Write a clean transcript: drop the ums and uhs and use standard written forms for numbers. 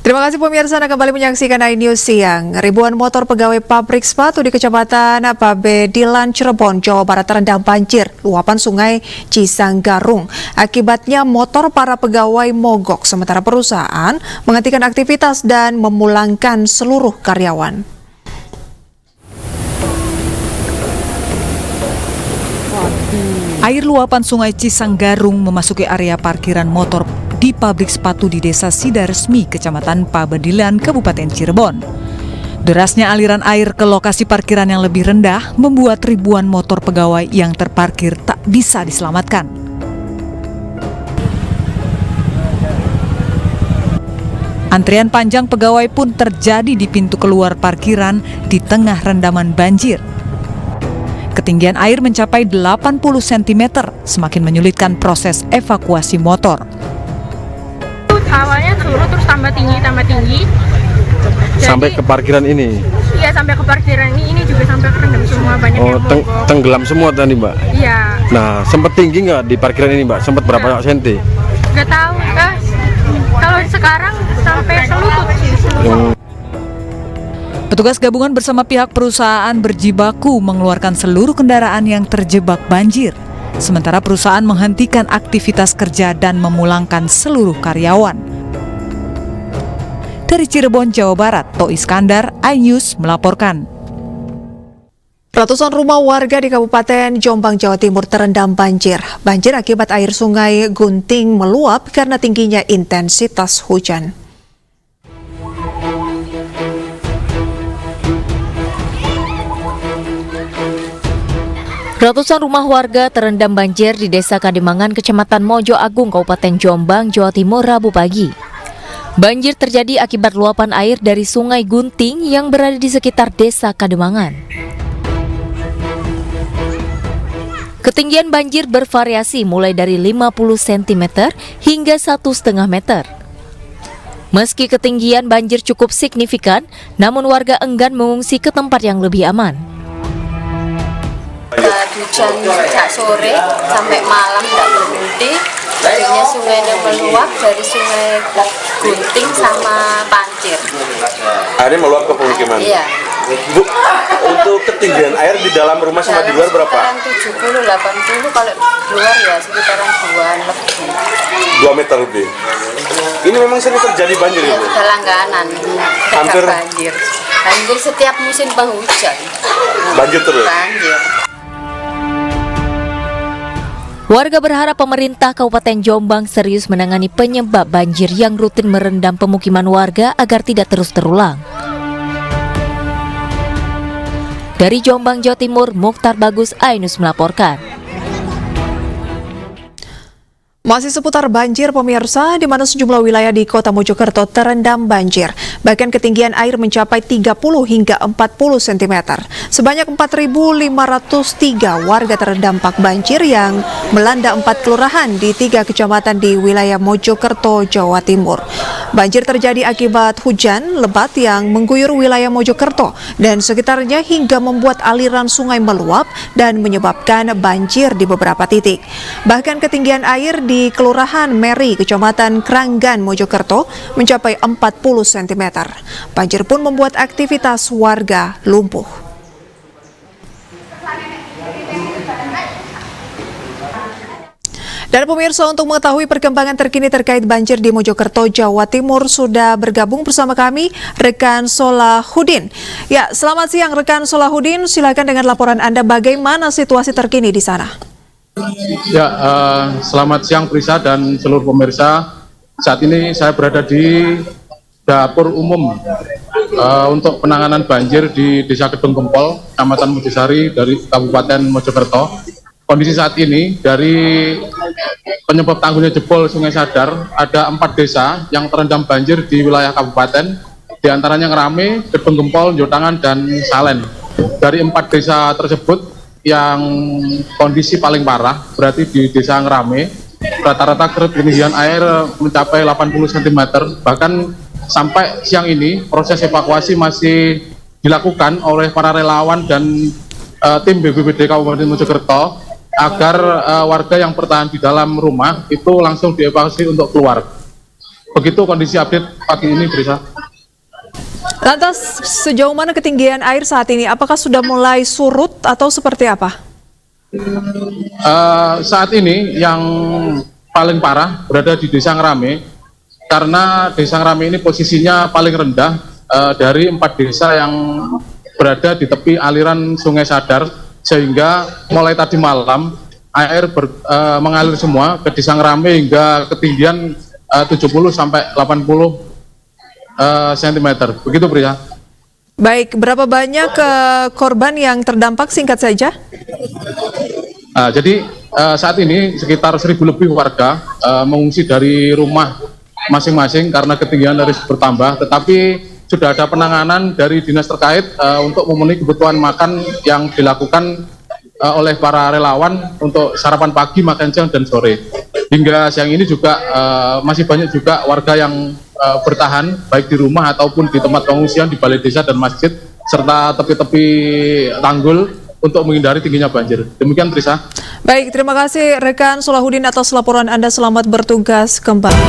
Terima kasih pemirsa, Anda kembali menyaksikan iNews Siang. Ribuan motor pegawai pabrik sepatu di Kecamatan Pabedilan, Cirebon, Jawa Barat terendam banjir luapan sungai Cisanggarung. Akibatnya motor para pegawai mogok, sementara perusahaan menghentikan aktivitas dan memulangkan seluruh karyawan. Air luapan sungai Cisanggarung memasuki area parkiran motor di pabrik sepatu di Desa Sidaresmi, Kecamatan Pabedilan, Kabupaten Cirebon. Derasnya aliran air ke lokasi parkiran yang lebih rendah membuat ribuan motor pegawai yang terparkir tak bisa diselamatkan. Antrian panjang pegawai pun terjadi di pintu keluar parkiran di tengah rendaman banjir. Ketinggian air mencapai 80 cm, semakin menyulitkan proses evakuasi motor. Awalnya surut terus tambah tinggi. Sampai ke parkiran ini? Iya, sampai ke parkiran ini juga sampai kerendam semua, banyak yang mogok. Tenggelam semua tadi, Mbak? Iya. Nah, sempat tinggi nggak di parkiran ini, Mbak? Sempat berapa senti? Nggak tahu, kalau sekarang sampai selutut sih. Petugas gabungan bersama pihak perusahaan berjibaku mengeluarkan seluruh kendaraan yang terjebak banjir. Sementara perusahaan menghentikan aktivitas kerja dan memulangkan seluruh karyawan. Dari Cirebon, Jawa Barat, To Iskandar, iNews melaporkan. Ratusan rumah warga di Kabupaten Jombang, Jawa Timur terendam banjir. Banjir akibat air sungai Gunting meluap karena tingginya intensitas hujan. Ratusan rumah warga terendam banjir di Desa Kademangan, Kecamatan Mojo Agung, Kabupaten Jombang, Jawa Timur, Rabu pagi. Banjir terjadi akibat luapan air dari Sungai Gunting yang berada di sekitar Desa Kademangan. Ketinggian banjir bervariasi mulai dari 50 cm hingga 1,5 meter. Meski ketinggian banjir cukup signifikan, namun warga enggan mengungsi ke tempat yang lebih aman. Hujan sejak sore sampai malam tidak berhenti. Akhirnya sungainya meluap dari Sungai Gunting sama Pancir. Airnya meluap ke pemukiman? Iya. Bu, untuk ketinggian air di dalam rumah sama di luar berapa? Sekitaran 70-80, kalau luar ya sekitaran 2 lebih. 2 meter lebih. Ini memang sering terjadi banjir Ya, itu? sudah langganan. Hampir banjir. Banjir setiap musim penghujan. Banjir terus? Banjir. Warga berharap pemerintah Kabupaten Jombang serius menangani penyebab banjir yang rutin merendam pemukiman warga agar tidak terus terulang. Dari Jombang, Jawa Timur, Mukhtar Bagus, iNews melaporkan. Masih seputar banjir pemirsa, di mana sejumlah wilayah di Kota Mojokerto terendam banjir. Bahkan ketinggian air mencapai 30 hingga 40 cm. Sebanyak 4.503 warga terdampak banjir yang melanda 4 kelurahan di 3 kecamatan di wilayah Mojokerto, Jawa Timur. Banjir terjadi akibat hujan lebat yang mengguyur wilayah Mojokerto dan sekitarnya hingga membuat aliran sungai meluap dan menyebabkan banjir di beberapa titik. Bahkan ketinggian air di Kelurahan Meri, Kecamatan Kranggan, Mojokerto mencapai 40 cm. Banjir pun membuat aktivitas warga lumpuh. Dan pemirsa, untuk mengetahui perkembangan terkini terkait banjir di Mojokerto, Jawa Timur, sudah bergabung bersama kami rekan Solahuddin. Ya, selamat siang rekan Solahuddin, silakan dengan laporan Anda bagaimana situasi terkini di sana. Ya, selamat siang Prisa dan seluruh pemirsa. Saat ini saya berada di dapur umum untuk penanganan banjir di Desa Kedung Gempol, Kecamatan Mojosari dari Kabupaten Mojokerto. Kondisi saat ini dari penyebab tanggulnya jebol Sungai Sadar, ada 4 desa yang terendam banjir di wilayah kabupaten, di antaranya Ngerame, Kedung Gempol, Jotangan, dan Salen. Dari 4 desa tersebut, yang kondisi paling parah berarti di Desa Ngerame, rata-rata ketinggian air mencapai 80 cm. Bahkan sampai siang ini proses evakuasi masih dilakukan oleh para relawan dan tim BPBD Kabupaten Mojokerto agar warga yang bertahan di dalam rumah itu langsung dievakuasi untuk keluar. Begitu kondisi update pagi ini, Brisa. Lantas sejauh mana ketinggian air saat ini? Apakah sudah mulai surut atau seperti apa? Saat ini yang paling parah berada di Desa Ngrame, karena Desa Ngrame ini posisinya paling rendah dari 4 desa yang berada di tepi aliran Sungai Sadar, sehingga mulai tadi malam air mengalir semua ke Desa Ngrame hingga ketinggian 70 sampai 80 cm. Begitu, Pria. Baik, berapa banyak korban yang terdampak, singkat saja? Jadi saat ini sekitar 1.000 lebih warga mengungsi dari rumah masing-masing karena ketinggian terus bertambah, tetapi sudah ada penanganan dari dinas terkait untuk memenuhi kebutuhan makan yang dilakukan oleh para relawan untuk sarapan pagi, makan siang, dan sore. Hingga siang ini juga masih banyak juga warga yang bertahan baik di rumah ataupun di tempat pengungsian di balai desa dan masjid serta tepi-tepi tanggul untuk menghindari tingginya banjir. Demikian, Trisa. Baik, terima kasih rekan Solahuddin atas laporan Anda. Selamat bertugas kembali.